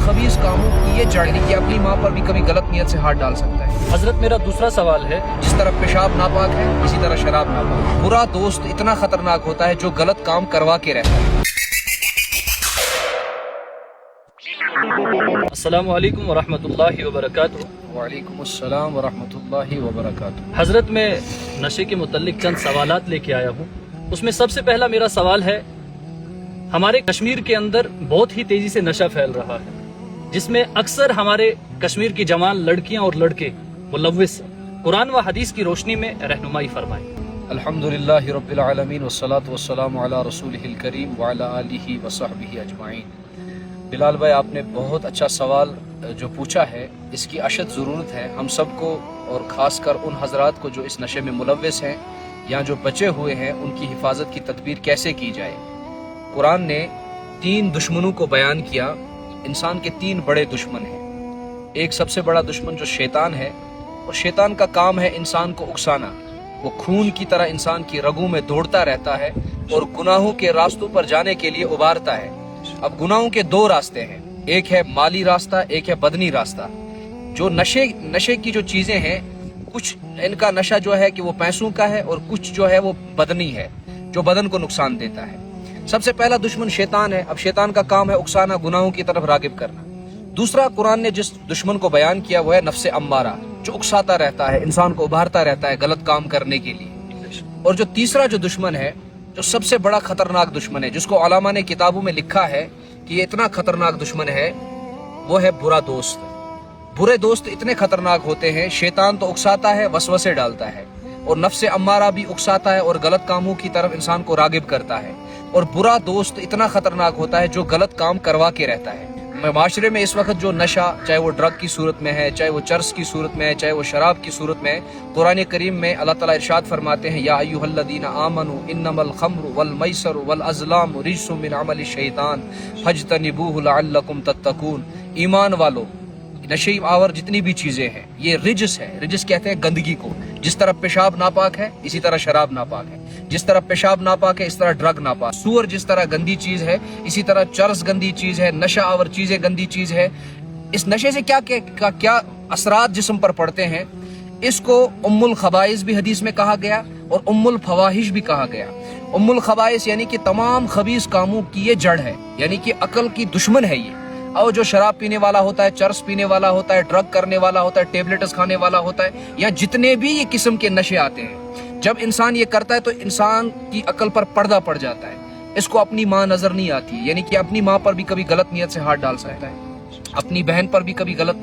खबीस कामों की ये जड़ है कि अपनी माँ पर भी कभी गलत नियत से हाथ डाल सकता है। हजरत मेरा दूसरा सवाल है, जिस तरह पेशाब नापाक है इसी तरह शराब नापाक है। बुरा दोस्त इतना खतरनाक होता है जो गलत काम करवा के रहता है। अस्सलामु अलैकुम वरहमतुल्लाहि वबरकातुहू। वालेकुम अस्सलाम वरहमतुल्लाहि वबरकातुहू। हजरत मैं नशे के मुतल्लिक चंद सवालात लेके आया हूँ। उसमें सबसे पहला मेरा सवाल है, हमारे कश्मीर के अंदर बहुत ही तेजी से नशा फैल रहा है, जिसमें अक्सर हमारे कश्मीर की जवान लड़कियां और लड़के मुलव्विस हैं। कुरान व हदीस की रोशनी में रहनुमाई फरमाएं। अल्हम्दुलिल्लाहि रब्बिल आलमीन वस्सलातु वस्सलामु अला रसूलिहिल करीम व अला आलिहि व सहबिहि अजमाइन। बिलाल भाई, आपने बहुत अच्छा सवाल जो पूछा है, इसकी अशद ज़रूरत है हम सबको, और ख़ासकर उन हजरात को जो इस नशे में मुलव्विस हैं या जो बचे हुए हैं, उनकी हिफाजत की तदबीर कैसे की जाए। कुरान ने 3 दुश्मनों को बयान किया। इंसान के 3 बड़े दुश्मन हैं। एक सबसे बड़ा दुश्मन जो शैतान है, और शैतान का काम है इंसान को उकसाना। वो खून की तरह इंसान की रगों में दौड़ता रहता है और गुनाहों के रास्तों पर जाने के लिए उबारता है। अब गुनाहों के 2 रास्ते हैं, एक है माली रास्ता, एक है बदनी रास्ता। जो नशे की जो चीजें हैं, कुछ इनका नशा जो है कि वो पैसों का है, और कुछ जो है वो बदनी है, जो बदन को नुकसान देता है। सबसे पहला दुश्मन शैतान है। अब शैतान का काम है उकसाना, गुनाहों की तरफ रागिब करना। दूसरा, कुरान ने जिस दुश्मन को बयान किया वो है नफ्से अम्मारा, जो उकसाता रहता है, इंसान को उभारता रहता है गलत काम करने के लिए। और जो तीसरा जो दुश्मन है, जो सबसे बड़ा खतरनाक दुश्मन है, जिसको उलमा ने किताबों में लिखा है कि ये इतना खतरनाक दुश्मन है, वो है बुरा दोस्त। बुरे दोस्त इतने खतरनाक होते हैं, शैतान तो उकसाता है, वसवसे डालता है, और नफ्से अम्मारा भी उकसाता है और गलत कामों की तरफ इंसान को रागिब करता है। और बुरा दोस्त इतना खतरनाक होता है जो गलत काम करवा के रहता है। माशरे में इस वक्त जो नशा, चाहे वो ड्रग की सूरत में है, चाहे वो चर्स की सूरत में है, चाहे वो शराब की सूरत में है, कुरान करीम में अल्लाह ताला इरशाद फरमाते हैं, या अय्युहल्लज़ीना आमनू इन्नमल खम्रु वल मैसरु वल अज़लामु रिज्सुम मिन अमलि शैतान फज्तनिबूहु लअल्लकुम तत्तकून। ईमान वालों, नशे आवर जितनी भी चीजें हैं ये रिजस है। रिजस कहते हैं गंदगी को। जिस तरह पेशाब नापाक है इसी तरह शराब नापाक है। जिस तरह पेशाब नापाक है इस तरह ड्रग नापाक। सूअर जिस तरह गंदी चीज है इसी तरह चर्स गंदी चीज है, नशा आवर चीजें गंदी चीज है। इस नशे से क्या असरात जिस्म पर पड़ते हैं, इसको उम्मुल खबाइस भी हदीस में कहा गया और उम्मुल फवाहिश भी कहा गया। उम्मुल खबाइस यानी कि तमाम खबीस कामों की ये जड़ है, यानी कि अकल की दुश्मन है ये। और जो शराब पीने वाला होता है, चर्स पीने वाला होता है, ड्रग करने वाला होता है, टेबलेट्स खाने वाला होता है, या जितने भी ये किस्म के नशे आते हैं, जब इंसान ये करता है तो इंसान की अकल पर पर्दा पड़ जाता है। इसको अपनी माँ नजर नहीं आती, यानी कि अपनी माँ पर भी कभी गलत नियत से हाथ डाल सकता है, अपनी बहन पर भी कभी गलत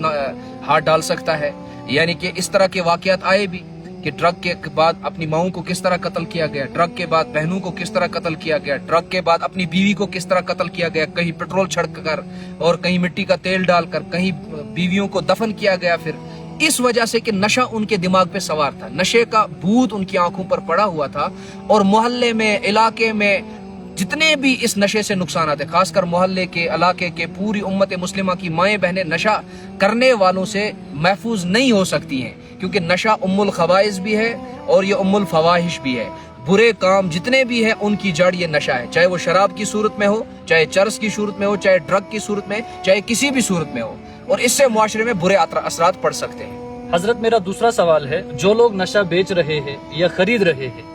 हाथ डाल सकता है। यानी कि इस तरह के वाकयात आए भी कि ड्रग के बाद अपनी माओं को किस तरह कत्ल किया गया, ड्रग के बाद बहनों को किस तरह कत्ल किया गया, ड्रग के बाद अपनी बीवी को किस तरह कत्ल किया गया, कहीं पेट्रोल छिड़ककर और कहीं मिट्टी का तेल डालकर, कहीं बीवियों को दफन किया गया। फिर इस वजह से कि नशा उनके दिमाग पे सवार था, नशे का भूत उनकी आंखों पर पड़ा हुआ था, और मोहल्ले में, इलाके में जितने भी इस नशे से नुकसान आते, खासकर मोहल्ले के, इलाके के, पूरी उम्मत मुस्लिमा की माएँ बहनें नशा करने वालों से महफूज नहीं हो सकती हैं, क्योंकि नशा उम्मुल खबाइस भी है और ये उम्मुल फवाहिश भी है। बुरे काम जितने भी हैं उनकी जड़ ये नशा है, चाहे वो शराब की सूरत में हो, चाहे चर्स की सूरत में हो, चाहे ड्रग की सूरत में, चाहे किसी भी सूरत में हो, और इससे मुआशरे में बुरे असरात पड़ सकते हैं। हजरत मेरा दूसरा सवाल है, जो लोग नशा बेच रहे हैं या खरीद रहे हैं,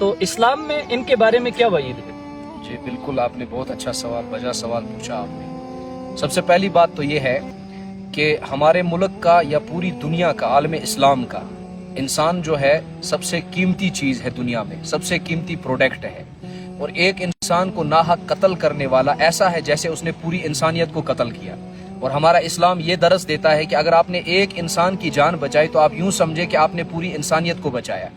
तो इस्लाम में इनके बारे में क्या वईद है? जी बिल्कुल, आपने बहुत अच्छा सवाल, वजह सवाल पूछा आपने। सबसे पहली बात तो ये है कि हमारे मुल्क का या पूरी दुनिया का, आलम इस्लाम का इंसान जो है सबसे कीमती चीज़ है, दुनिया में सबसे कीमती प्रोडक्ट है। और एक इंसान को नाहक कत्ल करने वाला ऐसा है जैसे उसने पूरी इंसानियत को कत्ल किया। और हमारा इस्लाम ये दरस देता है कि अगर आपने एक इंसान की जान बचाई तो आप यूं समझे कि आपने पूरी इंसानियत को बचाया।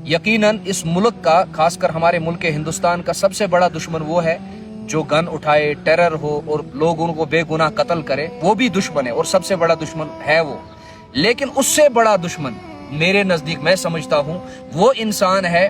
यकीनन इस मुल्क का, खासकर हमारे मुल्क हिंदुस्तान का सबसे बड़ा दुश्मन वो है जो गन उठाए, टेरर हो और लोगों को बेगुनाह कत्ल करे, वो भी दुश्मन है और सबसे बड़ा दुश्मन है वो। लेकिन उससे बड़ा दुश्मन मेरे नजदीक, मैं समझता हूँ, वो इंसान है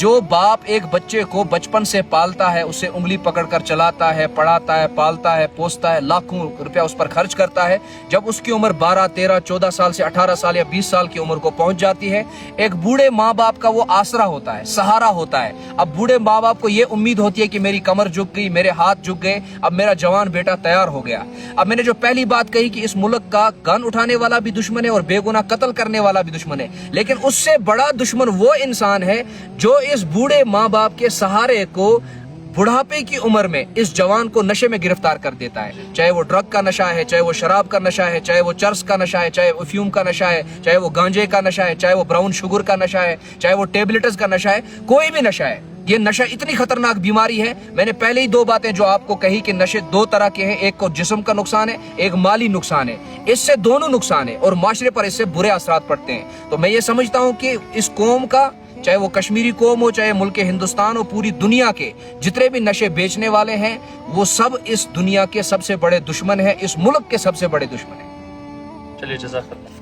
جو باپ ایک بچے کو بچپن سے پالتا ہے، اسے انگلی پکڑ کر چلاتا ہے، پڑھاتا ہے، پالتا ہے، پوستا ہے، لاکھوں روپیہ اس پر خرچ کرتا ہے، جب اس کی عمر 12، 13، 14 سال سے 18 سال یا 20 سال کی عمر کو پہنچ جاتی ہے، ایک بوڑھے ماں باپ کا وہ آسرا ہوتا ہے، سہارا ہوتا ہے۔ اب بوڑھے ماں باپ کو یہ امید ہوتی ہے کہ میری کمر جھک گئی، میرے ہاتھ جھک گئے، اب میرا جوان بیٹا تیار ہو گیا۔ اب میں نے جو پہلی بات کہی کہ اس ملک کا گن اٹھانے والا بھی دشمن ہے اور بے گناہ قتل کرنے والا بھی دشمن ہے، لیکن اس سے بڑا دشمن وہ انسان ہے جو اس بوڑھے ماں باپ کے سہارے کو بڑھاپے کی عمر میں اس جوان کو نشے میں گرفتار کر دیتا ہے، چاہے وہ ڈرگ کا نشہ ہے، چاہے وہ شراب کا نشہ ہے، چاہے وہ چرس کا نشہ ہے، چاہے وہ افیوم کا نشہ ہے، چاہے وہ گانجے کا نشہ ہے، چاہے وہ براؤن شوگر کا نشہ ہے، چاہے وہ ٹیبلٹس کا نشہ ہے، کوئی بھی نشہ ہے۔ یہ نشہ اتنی خطرناک بیماری ہے، میں نے پہلے ہی 2 باتیں جو آپ کو کہی کہ نشے 2 طرح کے ہیں، ایک کو جسم کا نقصان ہے، ایک مالی نقصان ہے، اس سے دونوں نقصان ہے اور معاشرے پر اس سے برے اثرات پڑتے ہیں۔ تو میں یہ سمجھتا ہوں کہ اس قوم کا، چاہے وہ کشمیری قوم ہو، چاہے ملک ہندوستان ہو، پوری دنیا کے جتنے بھی نشے بیچنے والے ہیں وہ سب اس دنیا کے سب سے بڑے دشمن ہیں، اس ملک کے سب سے بڑے دشمن ہیں۔ چلیے جزاک اللہ۔